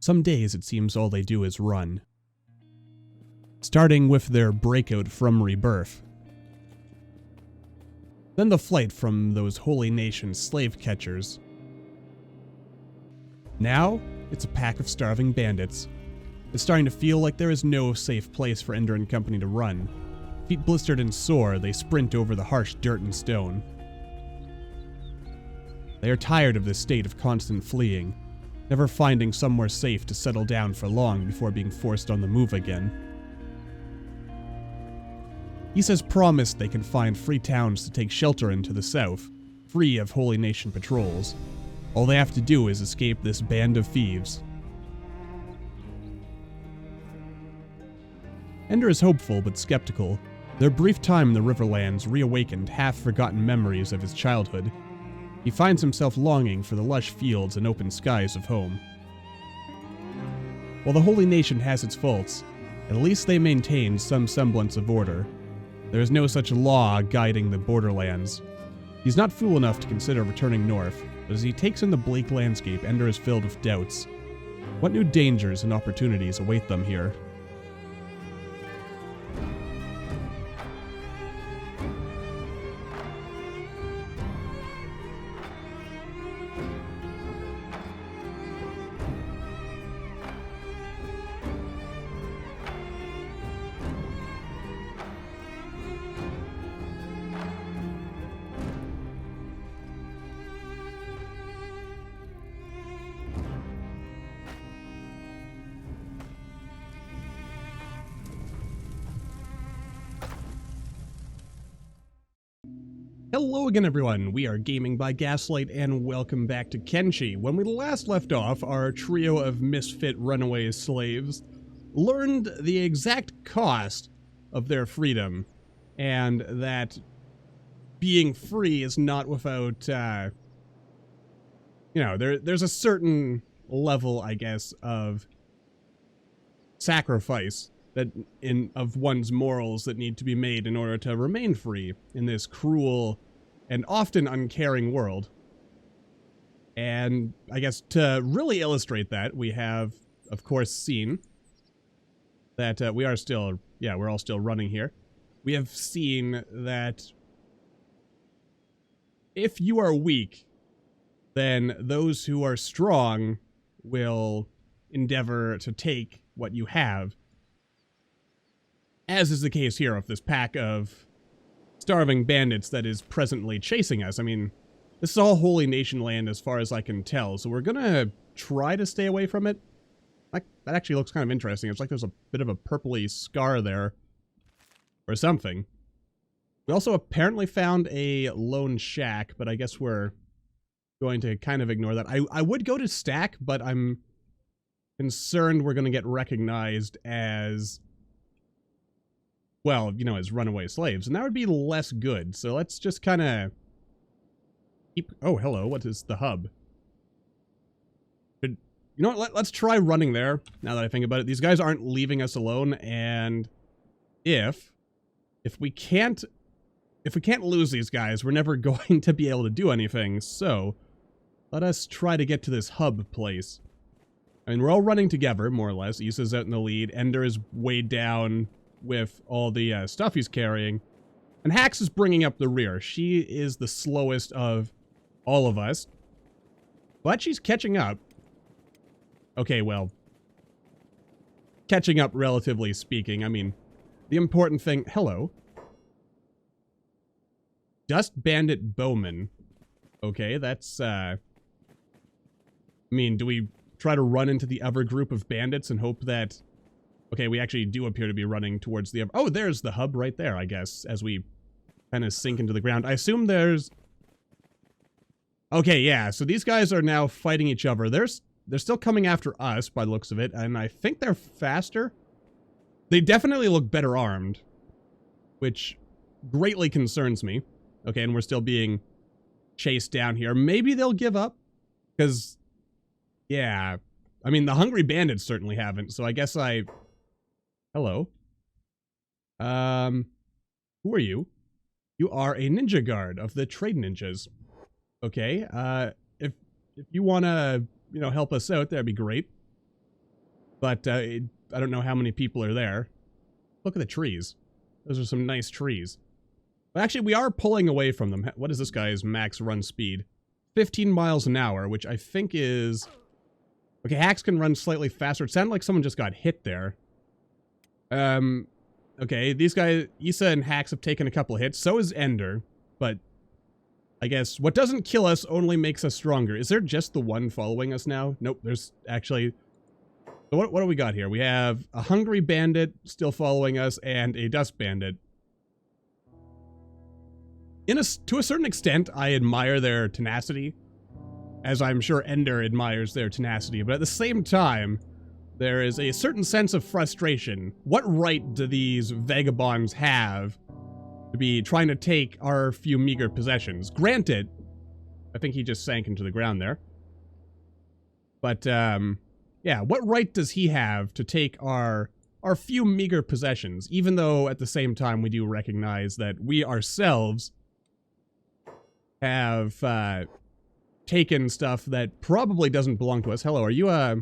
Some days it seems all they do is run. Starting with their breakout from rebirth. Then the flight from those holy nation slave catchers. Now, it's a pack of starving bandits. It's starting to feel like there is no safe place for Ender and company to run. Feet blistered and sore, they sprint over the harsh dirt and stone. They are tired of this state of constant fleeing, never finding somewhere safe to settle down for long before being forced on the move again. He says promised they can find free towns to take shelter in to the south, free of Holy Nation patrols. All they have to do is escape this band of thieves. Ender is hopeful but skeptical. Their brief time in the Riverlands reawakened half-forgotten memories of his childhood. He finds himself longing for the lush fields and open skies of home. While the Holy Nation has its faults, at least they maintain some semblance of order. There is no such law guiding the borderlands. He's not fool enough to consider returning north, but as he takes in the bleak landscape, Ender is filled with doubts. What new dangers and opportunities await them here? Hello again everyone, we are Gaming by Gaslight and welcome back to Kenshi. When we last left off, our trio of misfit runaway slaves learned the exact cost of their freedom, and that being free is not without, there's a certain level, I guess, of sacrifice of one's morals that need to be made in order to remain free in this cruel and often uncaring world. And I guess to really illustrate that, we have, of course, seen that we're all still running here. We have seen that if you are weak, then those who are strong will endeavor to take what you have. As is the case here of this pack of starving bandits that is presently chasing us. I mean, this is all Holy Nation land as far as I can tell, so we're gonna try to stay away from it. Like, that actually looks kind of interesting. It's like there's a bit of a purpley scar there, or something. We also apparently found a lone shack, but I guess we're going to kind of ignore that. I would go to stack, but I'm concerned we're gonna get recognized as, well, you know, as runaway slaves, and that would be less good. So let's just kind of keep... Oh, hello, what is the hub? You know what, let's try running there, now that I think about it. These guys aren't leaving us alone, and if we can't lose these guys, we're never going to be able to do anything, so let us try to get to this hub place. I mean, we're all running together, more or less. Issa's out in the lead, Ender is way down with all the stuff he's carrying, and Hax is bringing up the rear. She is the slowest of all of us, but she's catching up. Okay, well, catching up relatively speaking. I mean, the important thing... Hello. Dust Bandit Bowman. Okay, that's, I mean, do we try to run into the other group of bandits and hope that... Okay, we actually do appear to be running towards the... Oh, there's the hub right there, I guess, as we kind of sink into the ground. I assume there's... Okay, yeah, so these guys are now fighting each other. They're still coming after us, by the looks of it, and I think they're faster. They definitely look better armed, which greatly concerns me. Okay, and we're still being chased down here. Maybe they'll give up, because, yeah, I mean, the hungry bandits certainly haven't, so I guess Hello. Who are you? You are a ninja guard of the trade ninjas. Okay, if you want to, you know, help us out, that'd be great. But I don't know how many people are there. Look at the trees. Those are some nice trees. But actually, we are pulling away from them. What is this guy's max run speed? 15 miles an hour, which I think is... Okay, Hacks can run slightly faster. It sounded like someone just got hit there. Okay, these guys, Issa and Hacks have taken a couple of hits. So is Ender. But I guess what doesn't kill us only makes us stronger. Is there just the one following us now? Nope, there's actually... So what do we got here? We have a hungry bandit still following us and a dust bandit. To a certain extent, I admire their tenacity, as I'm sure Ender admires their tenacity, but at the same time, there is a certain sense of frustration. What right do these vagabonds have to be trying to take our few meager possessions? Granted, I think he just sank into the ground there. But, yeah, what right does he have to take our few meager possessions, even though at the same time we do recognize that we ourselves have taken stuff that probably doesn't belong to us. Hello, are you a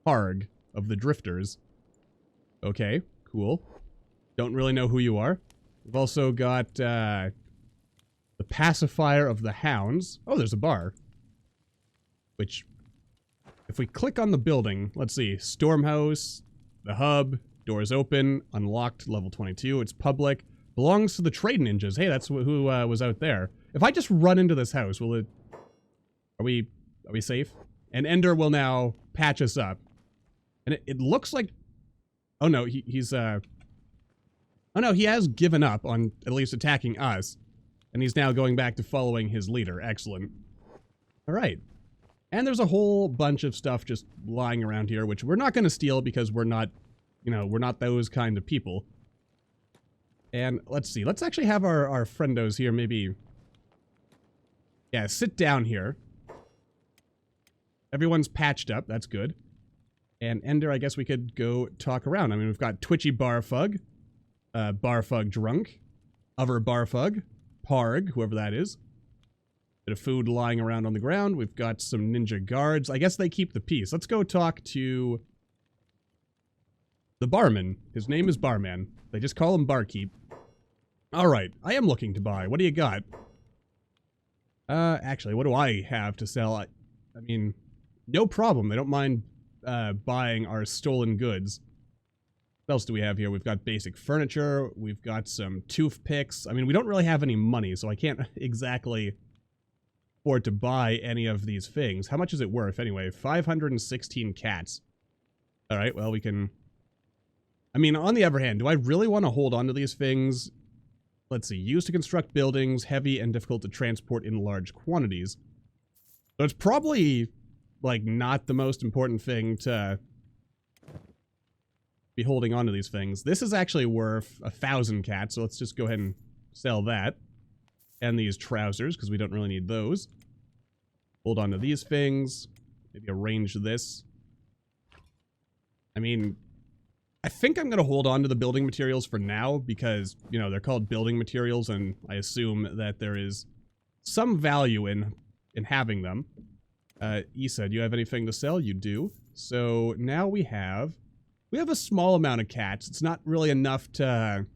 Harg of the Drifters? Okay, cool. Don't really know who you are. We've also got the Pacifier of the Hounds. Oh, there's a bar. Which, if we click on the building, let's see, Stormhouse, the hub, doors open, unlocked, level 22, it's public, belongs to the Trade Ninjas. Hey, that's who was out there. If I just run into this house, will it... Are we safe? And Ender will now patch us up. And it looks like... Oh no, he's Oh no, he has given up on at least attacking us. And he's now going back to following his leader. Excellent. Alright. And there's a whole bunch of stuff just lying around here, which we're not going to steal because we're not, you know, we're not those kind of people. And let's see. Let's actually have our friendos here maybe... Yeah, sit down here. Everyone's patched up. That's good. And Ender, I guess we could go talk around. I mean, we've got Twitchy Barfug, Barfug Drunk, Other Barfug, Parg, whoever that is. Bit of food lying around on the ground. We've got some ninja guards. I guess they keep the peace. Let's go talk to the barman. His name is Barman. They just call him Barkeep. Alright, I am looking to buy. What do you got? Actually, what do I have to sell? I mean, no problem. They don't mind buying our stolen goods. What else do we have here? We've got basic furniture. We've got some toothpicks. I mean, we don't really have any money, so I can't exactly afford to buy any of these things. How much is it worth, anyway? 516 cats. Alright, well, we can... I mean, on the other hand, do I really want to hold on to these things? Let's see. Used to construct buildings, heavy and difficult to transport in large quantities. So it's probably, like, not the most important thing to be holding on to these things. This is actually worth 1,000 cats, so let's just go ahead and sell that. And these trousers, because we don't really need those. Hold on to these things. Maybe arrange this. I mean... I think I'm going to hold on to the building materials for now because, you know, they're called building materials and I assume that there is some value in having them. Issa, do you have anything to sell? You do. So now we have a small amount of cats. It's not really enough to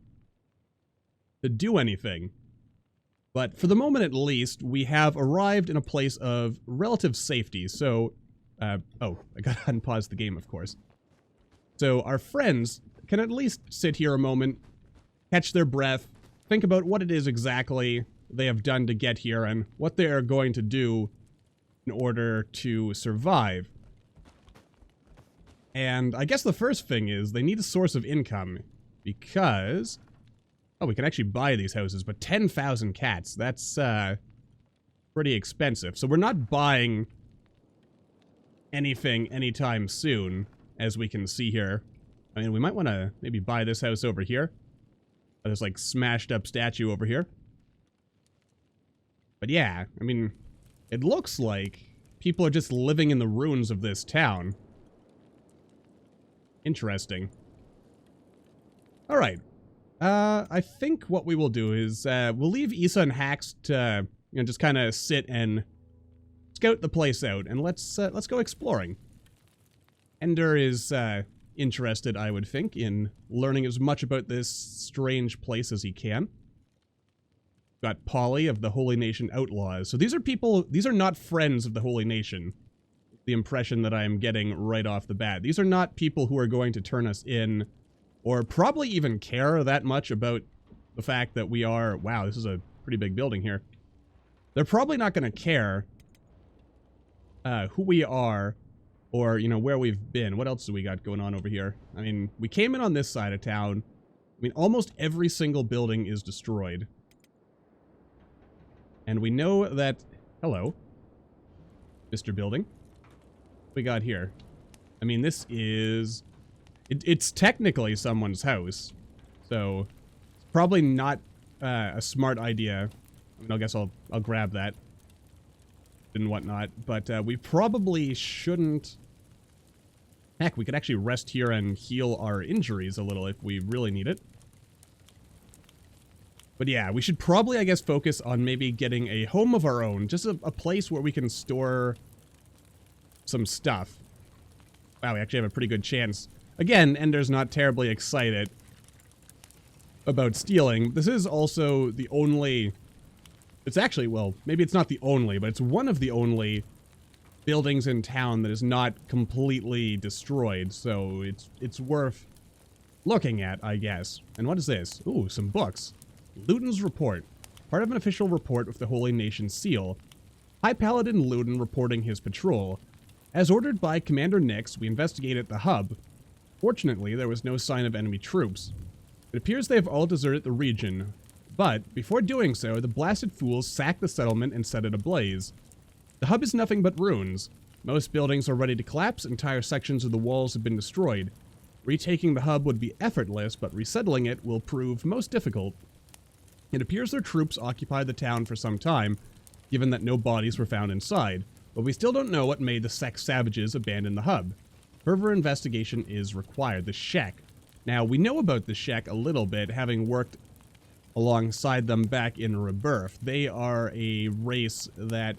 do anything. But for the moment at least, we have arrived in a place of relative safety. So, oh, I gotta unpause the game, of course. So our friends can at least sit here a moment, catch their breath, think about what it is exactly they have done to get here and what they are going to do in order to survive. And I guess the first thing is they need a source of income because... Oh, we can actually buy these houses, but 10,000 cats, that's pretty expensive. So we're not buying anything anytime soon. As we can see here. I mean, we might want to maybe buy this house over here. There's like smashed up statue over here. But yeah, I mean, it looks like people are just living in the ruins of this town. Interesting. Alright. I think what we will do is we'll leave Issa and Hacks to, you know, just kind of sit and scout the place out. And let's go exploring. Ender is interested, I would think, in learning as much about this strange place as he can. Got Polly of the Holy Nation Outlaws. So these are people, these are not friends of the Holy Nation. The impression that I am getting right off the bat. These are not people who are going to turn us in, or probably even care that much about the fact that we are... Wow, this is a pretty big building here. They're probably not going to care who we are, or, you know, where we've been. What else do we got going on over here? I mean, we came in on this side of town. I mean, almost every single building is destroyed. And we know that... Hello, Mr. Building. What we got here? I mean, this is... It's technically someone's house. So, it's probably not a smart idea. I mean, I guess I'll grab that. And whatnot. But we probably shouldn't... Heck, we could actually rest here and heal our injuries a little if we really need it. But yeah, we should probably, I guess, focus on maybe getting a home of our own. Just a place where we can store some stuff. Wow, we actually have a pretty good chance. Again, Ender's not terribly excited about stealing. This is also the only... It's actually, well, maybe it's not the only, but it's one of the only buildings in town that is not completely destroyed. So it's worth looking at, I guess. And what is this? Ooh, some books. Luden's Report. Part of an official report with the Holy Nation seal. High Paladin Luden reporting his patrol. As ordered by Commander Nix, we investigated the hub. Fortunately, there was no sign of enemy troops. It appears they have all deserted the region. But, before doing so, the blasted fools sacked the settlement and set it ablaze. The hub is nothing but ruins. Most buildings are ready to collapse, entire sections of the walls have been destroyed. Retaking the hub would be effortless, but resettling it will prove most difficult. It appears their troops occupied the town for some time, given that no bodies were found inside, but we still don't know what made the sex savages abandon the hub. Further investigation is required. The Shek. Now, we know about the Shek a little bit, having worked alongside them back in Rebirth. They are a race that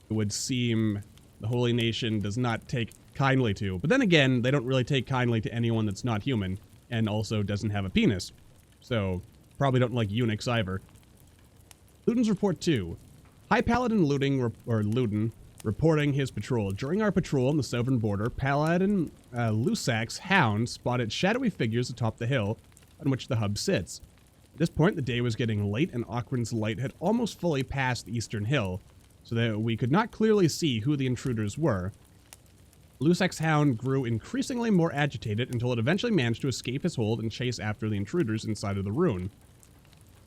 it would seem the Holy Nation does not take kindly to. But then again, they don't really take kindly to anyone that's not human, and also doesn't have a penis. So, probably don't like eunuchs either. Luden's Report 2. High Paladin Luden reporting his patrol. During our patrol on the southern border, Paladin Lusak's hound spotted shadowy figures atop the hill on which the hub sits. At this point, the day was getting late, and Ocran's light had almost fully passed the eastern hill, so that we could not clearly see who the intruders were. Lusak's hound grew increasingly more agitated until it eventually managed to escape his hold and chase after the intruders inside of the ruin.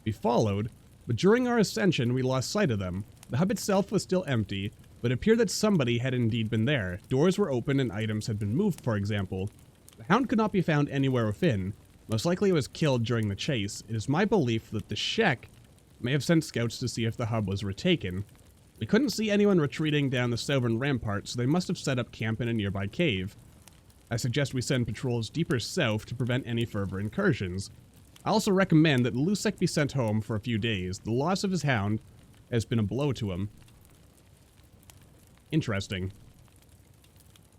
We followed, but during our ascension, we lost sight of them. The hub itself was still empty, but it appeared that somebody had indeed been there. Doors were open and items had been moved, for example. The hound could not be found anywhere within. Most likely it was killed during the chase. It is my belief that the Shek may have sent scouts to see if the hub was retaken. We couldn't see anyone retreating down the southern rampart, so they must have set up camp in a nearby cave. I suggest we send patrols deeper south to prevent any further incursions. I also recommend that Lusak be sent home for a few days. The loss of his hound has been a blow to him. Interesting.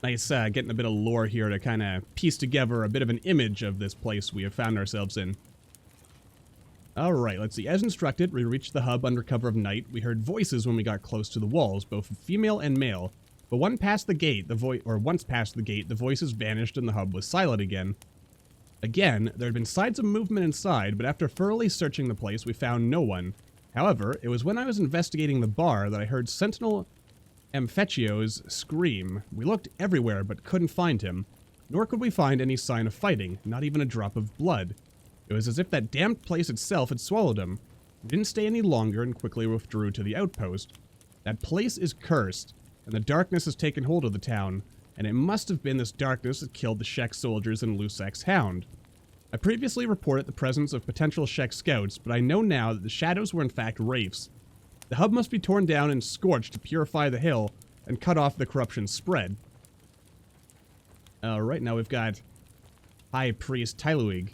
Nice getting a bit of lore here to kind of piece together a bit of an image of this place we have found ourselves in. Alright, let's see. As instructed, we reached the hub under cover of night. We heard voices when we got close to the walls, both female and male. But once past the gate, the voices vanished and the hub was silent again. Again, there had been signs of movement inside, but after thoroughly searching the place, we found no one. However, it was when I was investigating the bar that I heard Sentinel Amphechio's scream. We looked everywhere, but couldn't find him. Nor could we find any sign of fighting, not even a drop of blood. It was as if that damned place itself had swallowed him. We didn't stay any longer and quickly withdrew to the outpost. That place is cursed, and the darkness has taken hold of the town, and it must have been this darkness that killed the Shek soldiers and Lusak's hound. I previously reported the presence of potential Shek scouts, but I know now that the shadows were in fact wraiths. The hub must be torn down and scorched to purify the hill and cut off the corruption spread. Right now we've got High Priest Tyluig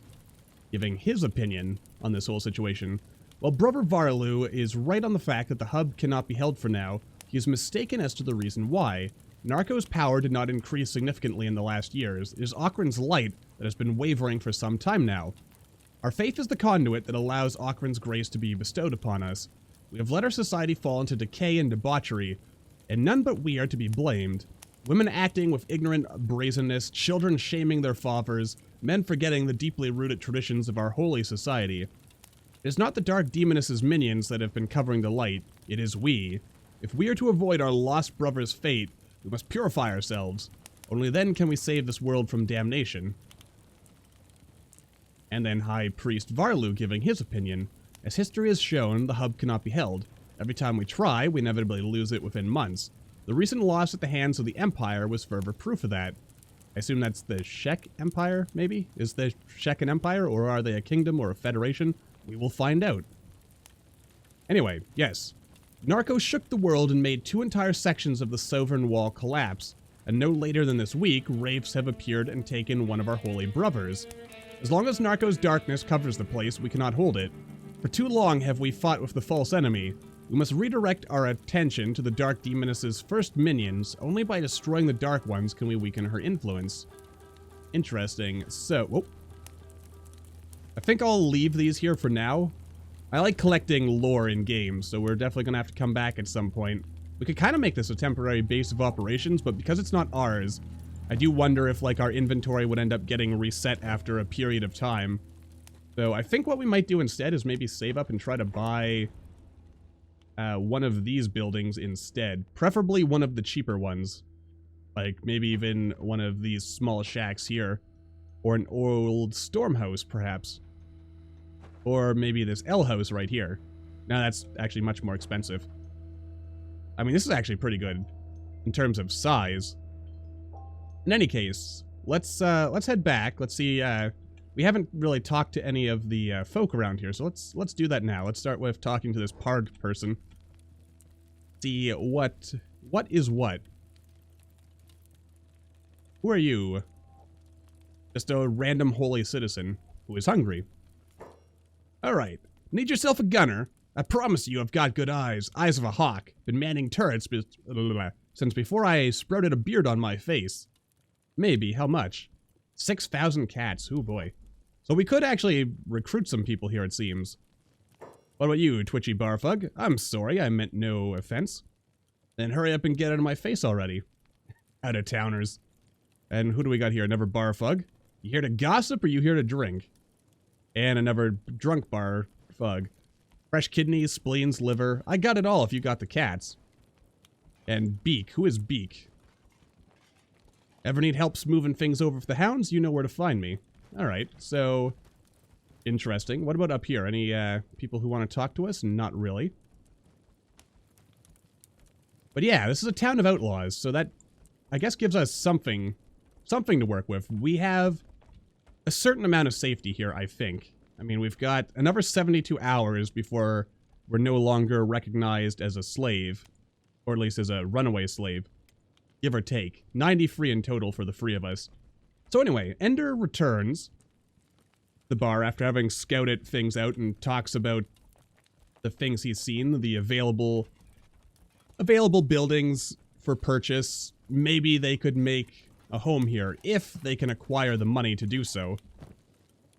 giving his opinion on this whole situation. While Brother Varlu is right on the fact that the hub cannot be held for now, he is mistaken as to the reason why. Narco's power did not increase significantly in the last years. It is Ocran's light that has been wavering for some time now. Our faith is the conduit that allows Ocran's grace to be bestowed upon us. We have let our society fall into decay and debauchery, and none but we are to be blamed. Women acting with ignorant brazenness, children shaming their fathers, men forgetting the deeply rooted traditions of our holy society. It is not the Dark Demoness's minions that have been covering the light, it is we. If we are to avoid our lost brother's fate, we must purify ourselves. Only then can we save this world from damnation. And then High Priest Varlu giving his opinion. As history has shown, the hub cannot be held. Every time we try, we inevitably lose it within months. The recent loss at the hands of the Empire was further proof of that. I assume that's the Shek Empire, maybe? Is the Shek an empire, or are they a kingdom or a federation? We will find out. Anyway, yes. Narco shook the world and made 2 entire sections of the Southern Wall collapse, and no later than this week, wraiths have appeared and taken one of our holy brothers. As long as Narco's darkness covers the place, we cannot hold it. For too long have we fought with the false enemy. We must redirect our attention to the Dark Demoness's first minions. Only by destroying the Dark Ones can we weaken her influence. Interesting. So, whoop. I think I'll leave these here for now. I like collecting lore in games, so we're definitely going to have to come back at some point. We could kind of make this a temporary base of operations, but because it's not ours, I do wonder if, like, our inventory would end up getting reset after a period of time. So I think what we might do instead is maybe save up and try to buy one of these buildings instead. Preferably one of the cheaper ones. Like, maybe even one of these small shacks here. Or an old storm house, perhaps. Or maybe this L house right here. Now that's actually much more expensive. I mean, this is actually pretty good in terms of size. In any case, let's head back. Let's see. We haven't really talked to any of the folk around here, so let's do that now. Let's start with talking to this Pard person. See what is what. Who are you? Just a random holy citizen who is hungry. All right, need yourself a gunner. I promise you I've got good eyes of a hawk. Been manning turrets since before I sprouted a beard on my face. Maybe, how much? 6,000 cats, oh boy. So we could actually recruit some people here, it seems. What about you, twitchy barfug? I'm sorry, I meant no offense. Then hurry up and get out of my face already. Out-of-towners. And who do we got here? Another barfug? You here to gossip or you here to drink? And another drunk barfug. Fresh kidneys, spleens, liver. I got it all if you got the cats. And Beak. Who is Beak? Ever need help moving things over for the hounds? You know where to find me. Alright, so... Interesting. What about up here? Any people who want to talk to us? Not really. But yeah, this is a town of outlaws, so that, I guess, gives us something to work with. We have a certain amount of safety here, I think. I mean, we've got another 72 hours before we're no longer recognized as a slave, or at least as a runaway slave. Give or take. 93 in total for the 3 of us. So anyway, Ender returns the bar after having scouted things out and talks about the things he's seen, the available buildings for purchase. Maybe they could make a home here if they can acquire the money to do so.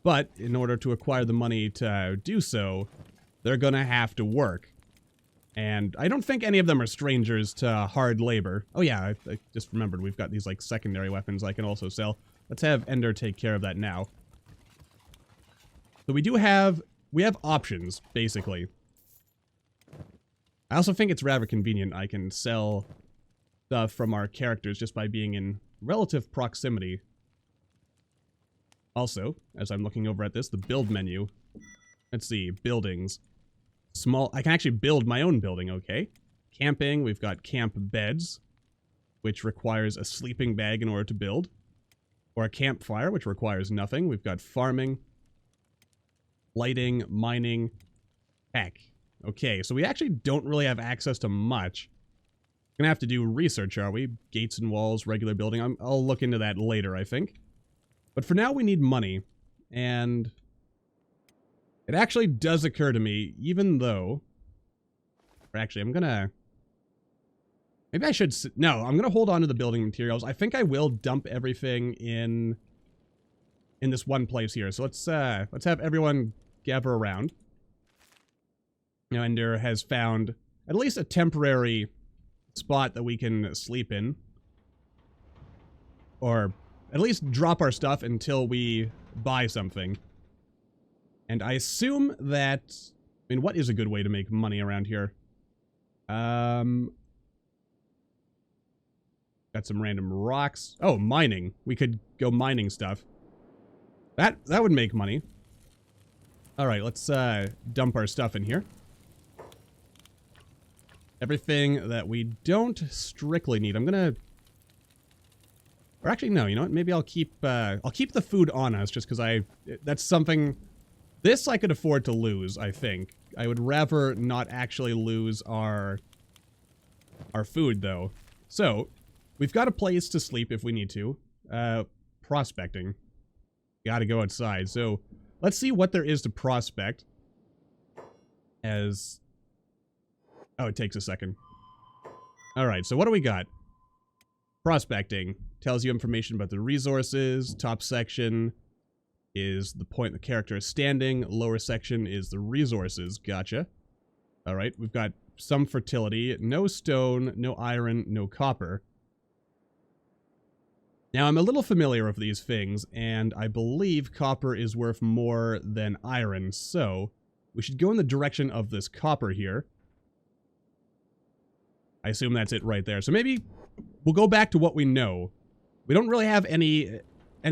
But in order to acquire the money to do so, they're gonna have to work. And I don't think any of them are strangers to hard labor. Oh yeah, I just remembered we've got these like secondary weapons I can also sell. Let's have Ender take care of that now. So we have options, basically. I also think it's rather convenient I can sell stuff from our characters just by being in relative proximity. Also, as I'm looking over at this, the build menu. Let's see, buildings. I can actually build my own building, okay. Camping, we've got camp beds, which requires a sleeping bag in order to build. Or a campfire, which requires nothing. We've got farming, lighting, mining, heck. Okay, so we actually don't really have access to much. We're gonna have to do research, are we? Gates and walls, regular building. I'll look into that later, I think. But for now, we need money. And it actually does occur to me, even though... Or actually, I'm gonna Maybe I should... No, I'm going to hold on to the building materials. I think I will dump everything in this one place here. So let's have everyone gather around. Now, Ender has found at least a temporary spot that we can sleep in. Or at least drop our stuff until we buy something. And I assume that... I mean, what is a good way to make money around here? Got some random rocks. Oh, mining. We could go mining stuff. That would make money. Alright, let's dump our stuff in here. Everything that we don't strictly need. I'm gonna... Or actually, no, you know what? Maybe I'll keep the food on us just because that's something... This I could afford to lose, I think. I would rather not actually lose our food, though. So, we've got a place to sleep if we need to. Prospecting. Gotta go outside. So, let's see what there is to prospect. As... Oh, it takes a second. Alright, so what do we got? Prospecting. Tells you information about the resources. Top section is the point the character is standing. Lower section is the resources. Gotcha. Alright, we've got some fertility. No stone, no iron, no copper. Now, I'm a little familiar with these things, and I believe copper is worth more than iron, so we should go in the direction of this copper here. I assume that's it right there. So maybe we'll go back to what we know. We don't really have any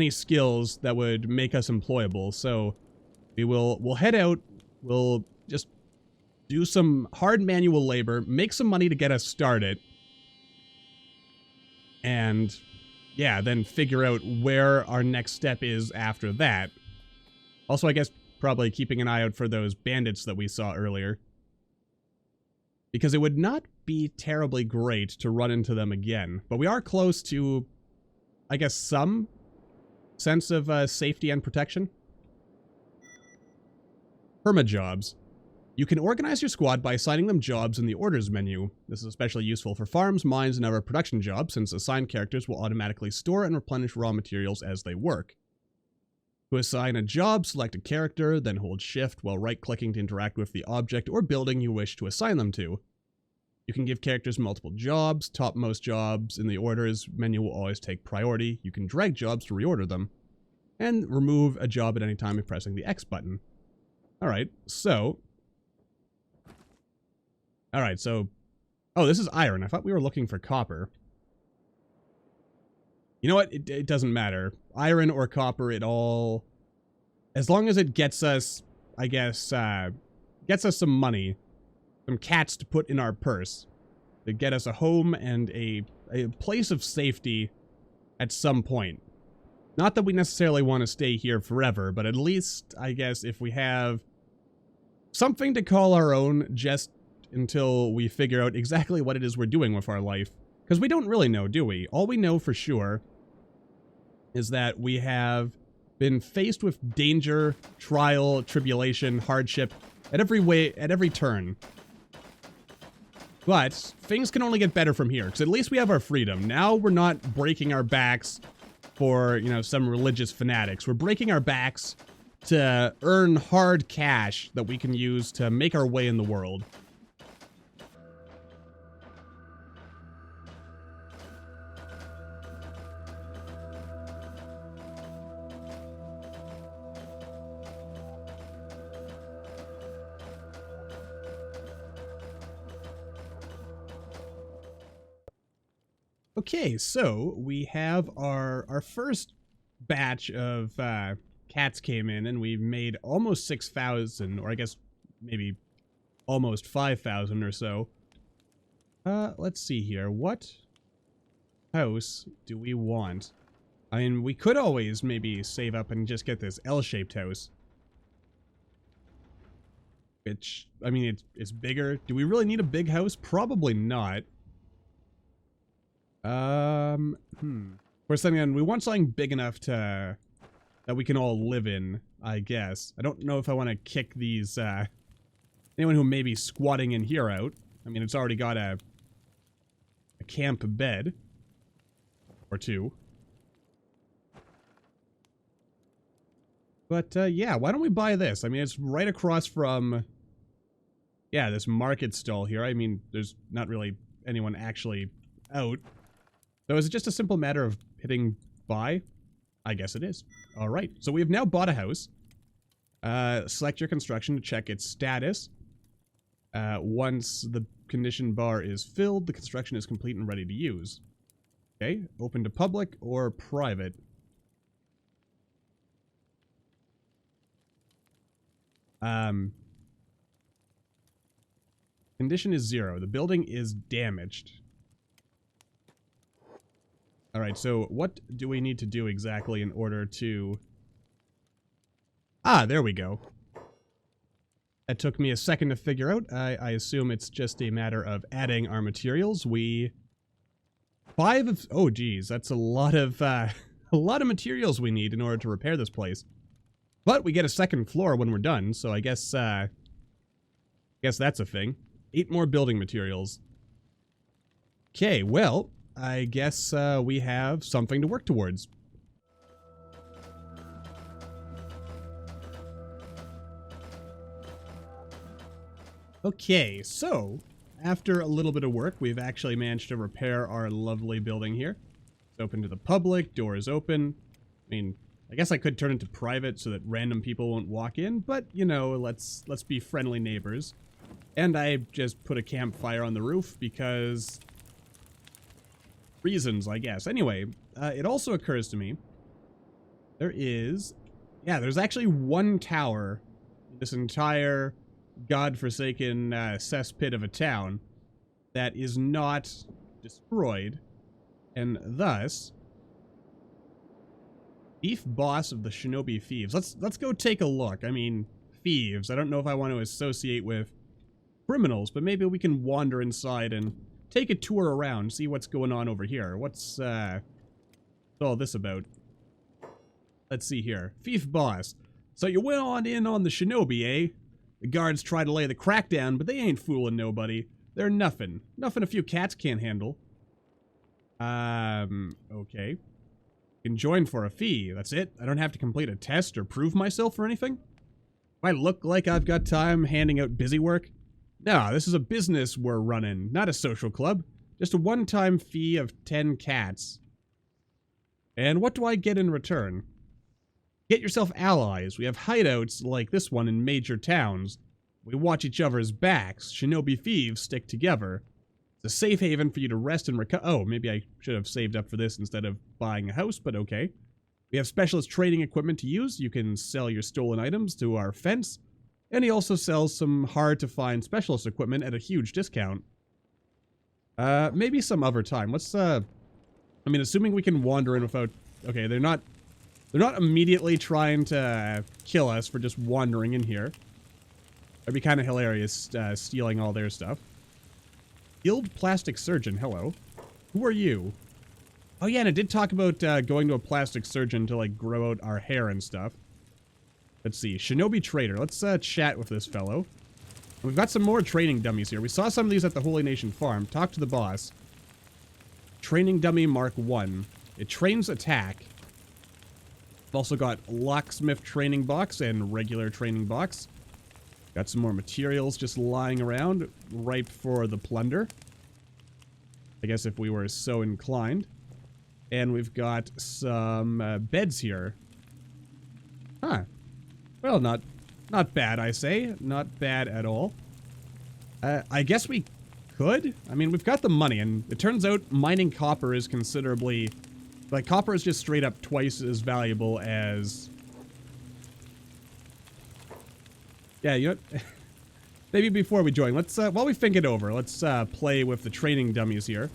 skills that would make us employable, so we'll head out. We'll just do some hard manual labor, make some money to get us started, and yeah, then figure out where our next step is after that. Also, I guess probably keeping an eye out for those bandits that we saw earlier, because it would not be terribly great to run into them again. But we are close to, I guess, some sense of safety and protection. Perma-jobs. You can organize your squad by assigning them jobs in the orders menu. This is especially useful for farms, mines, and other production jobs, since assigned characters will automatically store and replenish raw materials as they work. To assign a job, select a character, then hold shift while right-clicking to interact with the object or building you wish to assign them to. You can give characters multiple jobs. Topmost jobs in the orders menu will always take priority. You can drag jobs to reorder them. And remove a job at any time by pressing the X button. Alright, so... Oh, this is iron. I thought we were looking for copper. You know what? It doesn't matter. Iron or copper, it all... As long as it gets us, I guess, gets us some money. Some cats to put in our purse. To get us a home and a place of safety at some point. Not that we necessarily want to stay here forever, but at least, I guess, if we have something to call our own just until we figure out exactly what it is we're doing with our life. Because we don't really know, do we? All we know for sure is that we have been faced with danger, trial, tribulation, hardship at every turn. But things can only get better from here, because at least we have our freedom. Now we're not breaking our backs for, you know, some religious fanatics. We're breaking our backs to earn hard cash that we can use to make our way in the world. Okay, so we have our first batch of cats came in, and we made almost 6,000, or I guess maybe almost 5,000 or so. Let's see here. What house do we want? I mean, we could always maybe save up and just get this L-shaped house. Which, I mean, it's bigger. Do we really need a big house? Probably not. We're saying we want something big enough that we can all live in, I guess. I don't know if I want to kick these, anyone who may be squatting in here out. I mean, it's already got a camp bed. Or 2. But, yeah, why don't we buy this? I mean, it's right across from, yeah, this market stall here. I mean, there's not really anyone actually out. So is it just a simple matter of hitting buy? I guess it is. All right, so we have now bought a house. Select your construction to check its status. Once the condition bar is filled, the construction is complete and ready to use. Okay, open to public or private. Condition is 0. The building is damaged. Alright, so what do we need to do exactly in order to... Ah, there we go. That took me a second to figure out. I assume it's just a matter of adding our materials. We... 5 of... Oh, geez, that's a lot of materials we need in order to repair this place. But we get a second floor when we're done, so I guess that's a thing. 8 more building materials. Okay, well, I guess we have something to work towards. Okay, so after a little bit of work, we've actually managed to repair our lovely building here. It's open to the public, door is open. I mean, I guess I could turn it to private so that random people won't walk in, but, you know, let's be friendly neighbors. And I just put a campfire on the roof because... reasons, I guess. Anyway, it also occurs to me there is... yeah, there's actually 1 tower in this entire godforsaken cesspit of a town that is not destroyed, and thus... Thief boss of the Shinobi Thieves. Let's go take a look. I mean, thieves. I don't know if I want to associate with criminals, but maybe we can wander inside and take a tour around, see what's going on over here. What's all this about? Let's see here. Thief boss. So you went on in on the Shinobi, eh? The guards try to lay the crackdown, but they ain't fooling nobody. They're nothing. Nothing a few cats can't handle. Okay. Can join for a fee. That's it. I don't have to complete a test or prove myself or anything. Do I look like I've got time handing out busy work? No, this is a business we're running, not a social club. Just a one-time fee of 10 cats. And what do I get in return? Get yourself allies. We have hideouts like this one in major towns. We watch each other's backs. Shinobi thieves stick together. It's a safe haven for you to rest and recover. Oh, maybe I should have saved up for this instead of buying a house, but okay. We have specialist trading equipment to use. You can sell your stolen items to our fence. And he also sells some hard-to-find specialist equipment at a huge discount. Maybe some other time. Let's, I mean, assuming we can wander in without... Okay, they're not immediately trying to kill us for just wandering in here. That'd be kind of hilarious, stealing all their stuff. Guild Plastic Surgeon, hello. Who are you? Oh yeah, and I did talk about going to a plastic surgeon to, like, grow out our hair and stuff. Let's see, Shinobi Trader. Let's chat with this fellow. We've got some more training dummies here. We saw some of these at the Holy Nation Farm. Talk to the boss. Training Dummy Mark 1. It trains attack. We've also got Locksmith Training Box and regular training box. Got some more materials just lying around, ripe for the plunder. I guess if we were so inclined. And we've got some beds here. Huh. Well, not bad, I say. Not bad at all. I guess we could. I mean, we've got the money, and it turns out mining copper is considerably... like, copper is just straight up twice as valuable as... yeah, you know what? Maybe before we join, let's, while we think it over, let's play with the training dummies here.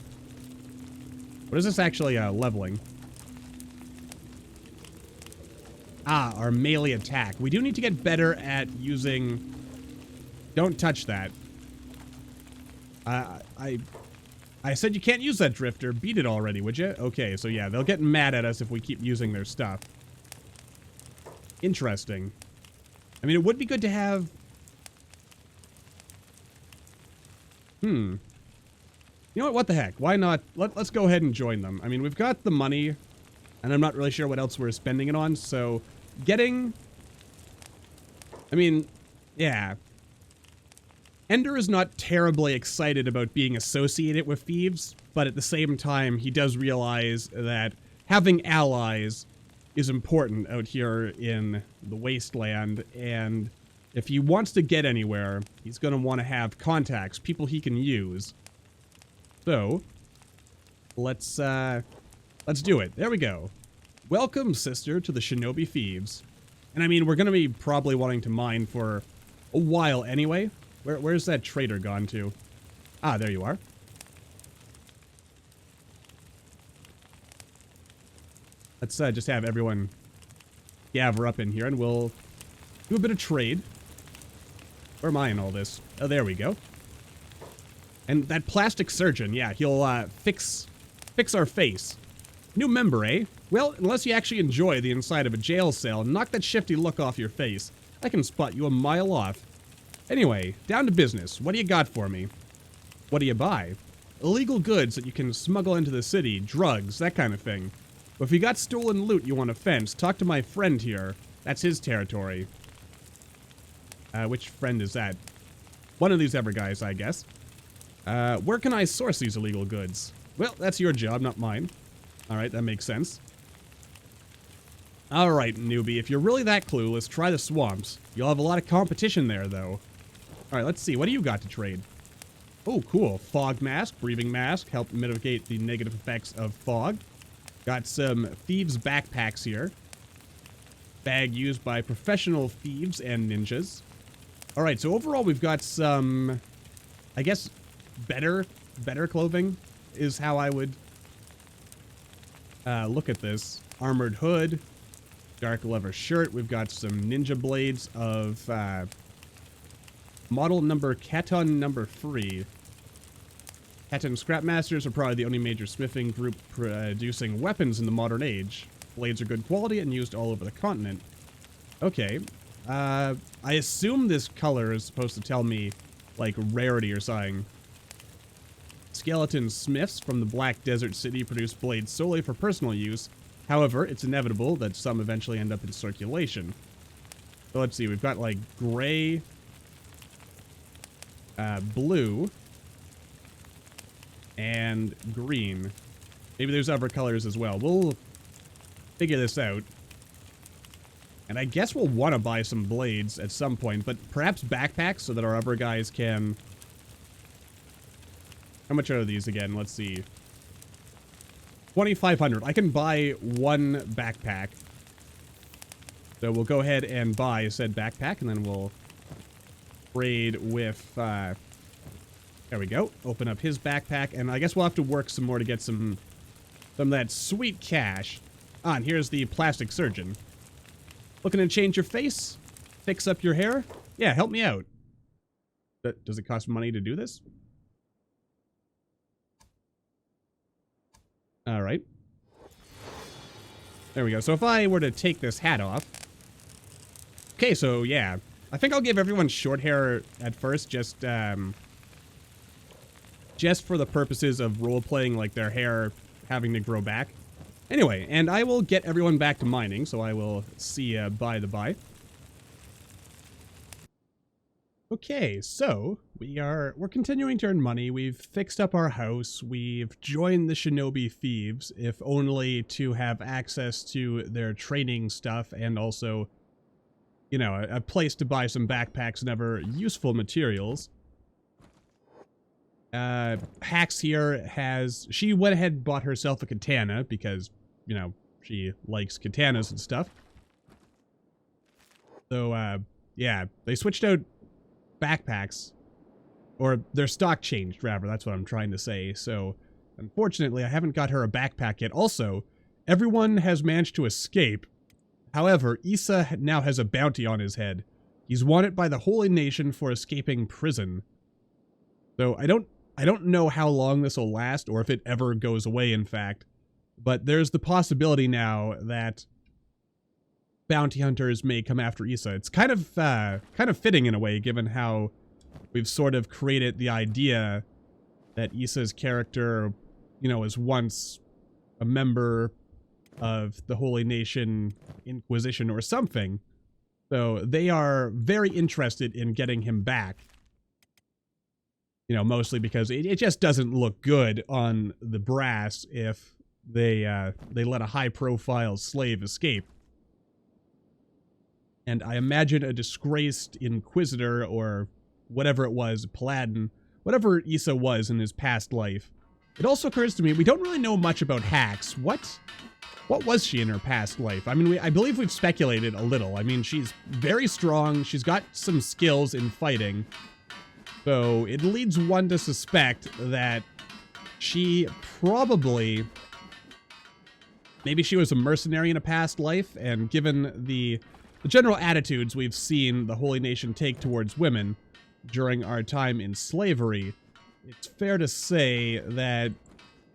What is this actually leveling? Ah, our melee attack. We do need to get better at using... Don't touch that. I said you can't use that drifter. Beat it already, would you? Okay, so yeah, they'll get mad at us if we keep using their stuff. Interesting. I mean, it would be good to have... You know what the heck? Why not? Let's go ahead and join them. I mean, we've got the money, and I'm not really sure what else we're spending it on, so getting... I mean, yeah. Ender is not terribly excited about being associated with thieves, but at the same time, he does realize that having allies is important out here in the wasteland, and if he wants to get anywhere, he's going to want to have contacts, people he can use. So, let's do it. There we go. Welcome, sister, to the Shinobi Thieves. And I mean, we're going to be probably wanting to mine for a while anyway. Where's that trader gone to? Ah, there you are. Let's just have everyone gather up in here, and we'll do a bit of trade. Where am I in all this? Oh, there we go. And that plastic surgeon, yeah, he'll fix our face. New member, eh? Well, unless you actually enjoy the inside of a jail cell, knock that shifty look off your face. I can spot you a mile off. Anyway, down to business. What do you got for me? What do you buy? Illegal goods that you can smuggle into the city, drugs, that kind of thing. But if you got stolen loot you want to fence, talk to my friend here. That's his territory. Which friend is that? One of these ever guys, I guess. Where can I source these illegal goods? Well, that's your job, not mine. Alright, that makes sense. Alright, newbie, if you're really that clueless, try the swamps. You'll have a lot of competition there, though. Alright, let's see. What do you got to trade? Oh, cool. Fog mask, breathing mask, help mitigate the negative effects of fog. Got some thieves' backpacks here. Bag used by professional thieves and ninjas. Alright, so overall we've got some, I guess, better clothing is how I would look at this. Armored hood, dark leather shirt. We've got some ninja blades of model number Katon number 3. Katon Scrapmasters are probably the only major smithing group producing weapons in the modern age. Blades are good quality and used all over the continent. Okay. I assume this color is supposed to tell me, like, rarity or something. Skeleton smiths from the Black Desert City produce blades solely for personal use. However, it's inevitable that some eventually end up in circulation. So let's see, we've got, like, gray, blue, and green. Maybe there's other colors as well. We'll figure this out. And I guess we'll want to buy some blades at some point, but perhaps backpacks so that our other guys can... How much are these again? Let's see. 2,500. I can buy one backpack. So we'll go ahead and buy said backpack, and then we'll trade with... there we go. Open up his backpack, and I guess we'll have to work some more to get some of that sweet cash. Ah, and here's the plastic surgeon. Looking to change your face? Fix up your hair? Yeah, help me out. Does it cost money to do this? Alright. There we go. So if I were to take this hat off... Okay, so yeah. I think I'll give everyone short hair at first, just for the purposes of role-playing, like their hair having to grow back. Anyway, and I will get everyone back to mining, so I will see by the by. Okay, so we're continuing to earn money. We've fixed up our house. We've joined the Shinobi Thieves, if only to have access to their training stuff and also, you know, a place to buy some backpacks and other useful materials. Hax here she went ahead and bought herself a katana because, you know, she likes katanas and stuff. So, yeah, they switched out backpacks, or their stock changed, rather, that's what I'm trying to say. So, unfortunately, I haven't got her a backpack yet. Also, everyone has managed to escape. However, Issa now has a bounty on his head. He's wanted by the Holy Nation for escaping prison. So, I don't know how long this will last, or if it ever goes away, in fact. But there's the possibility now that bounty hunters may come after Issa. It's kind of fitting in a way, given how we've sort of created the idea that Issa's character, you know, was once a member of the Holy Nation Inquisition or something. So they are very interested in getting him back. You know, mostly because it just doesn't look good on the brass if they let a high-profile slave escape. And I imagine a disgraced Inquisitor or whatever it was, Paladin, whatever Issa was in his past life. It also occurs to me, we don't really know much about Hax. What was she in her past life? I mean, I believe we've speculated a little. I mean, she's very strong. She's got some skills in fighting. So it leads one to suspect that she probably... Maybe she was a mercenary in a past life, and given the general attitudes we've seen the Holy Nation take towards women during our time in slavery, it's fair to say that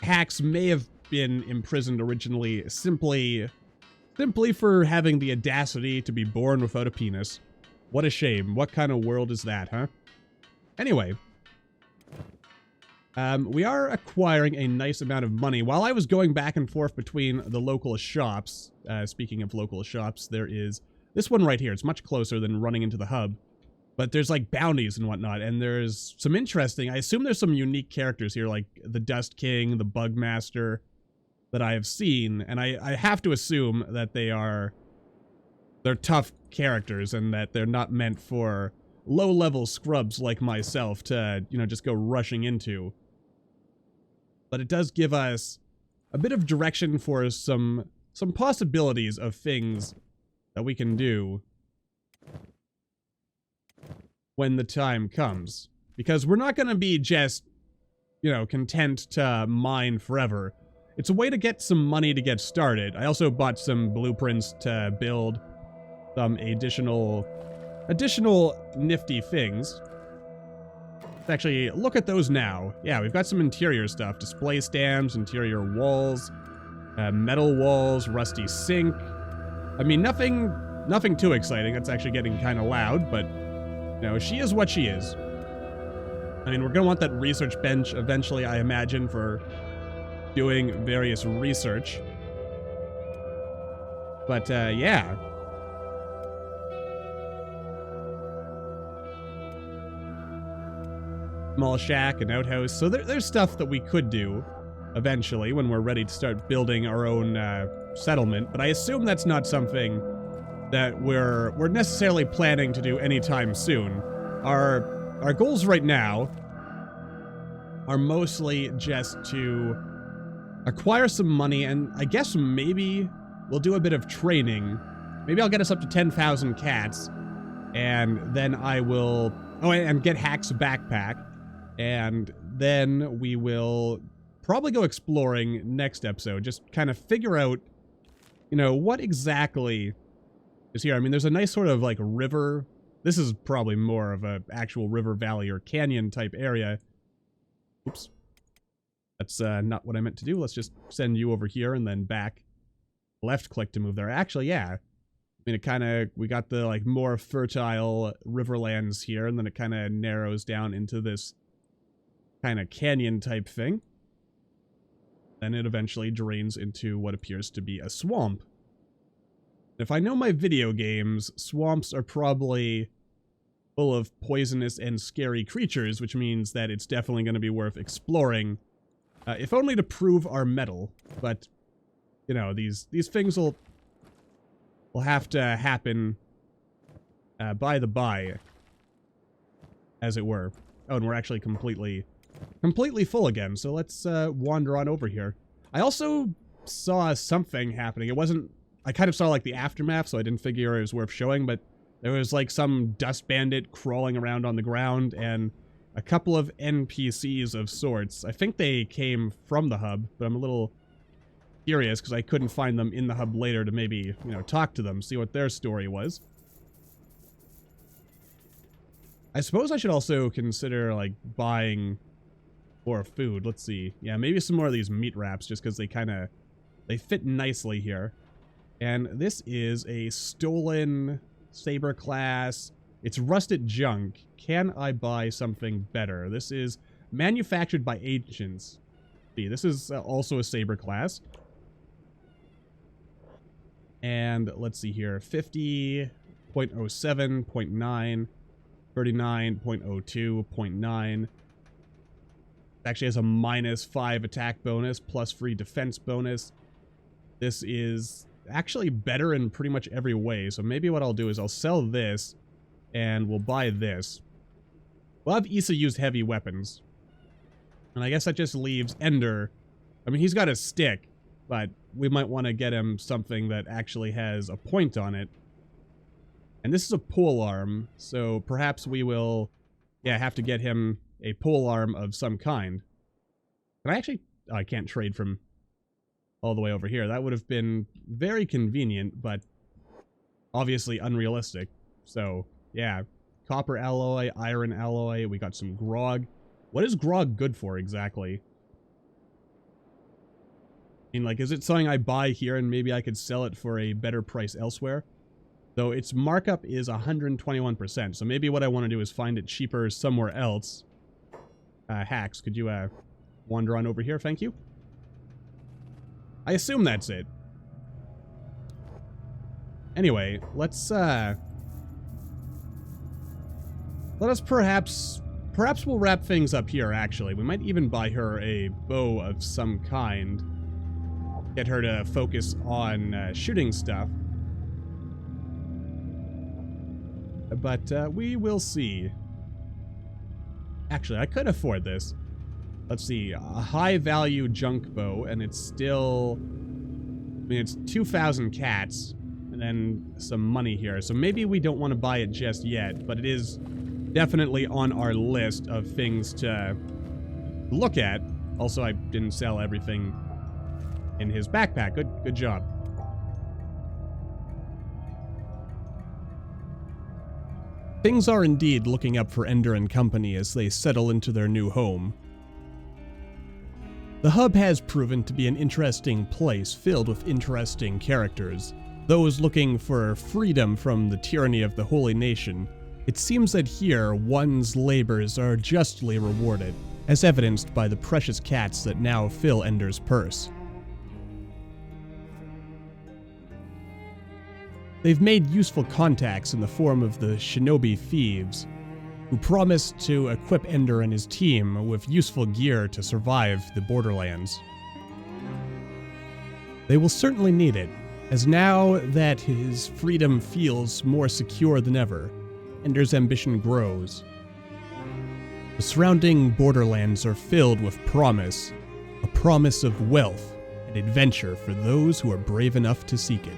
Hax may have been imprisoned originally simply for having the audacity to be born without a penis. What a shame. What kind of world is that, huh? Anyway, we are acquiring a nice amount of money. While I was going back and forth between the local shops, speaking of local shops, there is this one right here. It's much closer than running into the hub. But there's like bounties and whatnot, and there's some interesting, I assume there's some unique characters here, like the Dust King, the Bugmaster, that I have seen, and I have to assume that they're tough characters, and that they're not meant for low-level scrubs like myself to, you know, just go rushing into. But it does give us a bit of direction for some possibilities of things that we can do when the time comes. Because we're not going to be just, you know, content to mine forever. It's a way to get some money to get started. I also bought some blueprints to build some additional nifty things. Let's actually look at those now. Yeah, we've got some interior stuff. Display stands, interior walls, metal walls, rusty sink. I mean, nothing too exciting. That's actually getting kind of loud, but, you know, she is what she is. I mean, we're going to want that research bench eventually, I imagine, for doing various research. But, yeah. Small shack, an outhouse. So there's stuff that we could do eventually when we're ready to start building our own settlement. But I assume that's not something that we're necessarily planning to do anytime soon. Our goals right now are mostly just to acquire some money, and I guess maybe we'll do a bit of training. Maybe I'll get us up to 10,000 cats, and then I will... Oh, and get Hack's backpack, and then we will probably go exploring next episode. Just kind of figure out, you know, what exactly is here. I mean, there's a nice sort of, like, river. This is probably more of a actual river valley or canyon type area. Oops. That's not what I meant to do. Let's just send you over here and then back. Left click to move there. Actually, yeah. I mean, it kind of, we got the, like, more fertile riverlands here, and then it kind of narrows down into this kind of canyon type thing. Then it eventually drains into what appears to be a swamp. If I know my video games, swamps are probably full of poisonous and scary creatures, which means that it's definitely going to be worth exploring, if only to prove our mettle. But, you know, these things will have to happen by the by, as it were. Oh, and we're actually completely full again, so let's wander on over here. I also saw something happening. It wasn't... I kind of saw, like, the aftermath, so I didn't figure it was worth showing, but there was, like, some dust bandit crawling around on the ground, and a couple of NPCs of sorts. I think they came from the hub, but I'm a little curious because I couldn't find them in the hub later to maybe, you know, talk to them, see what their story was. I suppose I should also consider, like, buying more food. Let's see. Yeah, maybe some more of these meat wraps, just because they fit nicely here. And this is a stolen saber class. It's rusted junk. Can I buy something better? This is Manufactured by ancients. See, this is also a saber class. And let's see here. 50, 0.07, 0.9, 39, 0.02, 0.9. Actually has a -5 attack bonus plus free defense bonus. This is actually better in pretty much every way. So maybe what I'll do is I'll sell this and we'll buy this. We'll have Issa use heavy weapons. And I guess that just leaves Ender. I mean, he's got a stick, but we might want to get him something that actually has a point on it. And this is a pole arm, so perhaps we will, have to get him a pole arm of some kind. Can I actually... Oh, I can't trade from all the way over here. That would have been very convenient, but obviously unrealistic. So, yeah. Copper alloy, iron alloy, we got some grog. What is grog good for exactly? I mean, like, is it something I buy here and maybe I could sell it for a better price elsewhere? Though its markup is 121%, so maybe what I want to do is find it cheaper somewhere else. Hacks, could you, wander on over here? Thank you. I assume that's it. Anyway, let us perhaps we'll wrap things up here, actually. We might even buy her a bow of some kind. Get her to focus on shooting stuff. But we will see. Actually, I could afford this. Let's see. A high-value junk bow, and it's still... I mean, it's 2,000 cats, and then some money here. So maybe we don't want to buy it just yet, but it is definitely on our list of things to look at. Also, I didn't sell everything in his backpack. Good job. Things are indeed looking up for Ender and company as they settle into their new home. The hub has proven to be an interesting place filled with interesting characters. Those looking for freedom from the tyranny of the Holy Nation. It seems that here, one's labors are justly rewarded, as evidenced by the precious cats that now fill Ender's purse. They've made useful contacts in the form of the shinobi thieves, who promise to equip Ender and his team with useful gear to survive the Borderlands. They will certainly need it, as now that his freedom feels more secure than ever, Ender's ambition grows. The surrounding Borderlands are filled with promise, a promise of wealth and adventure for those who are brave enough to seek it.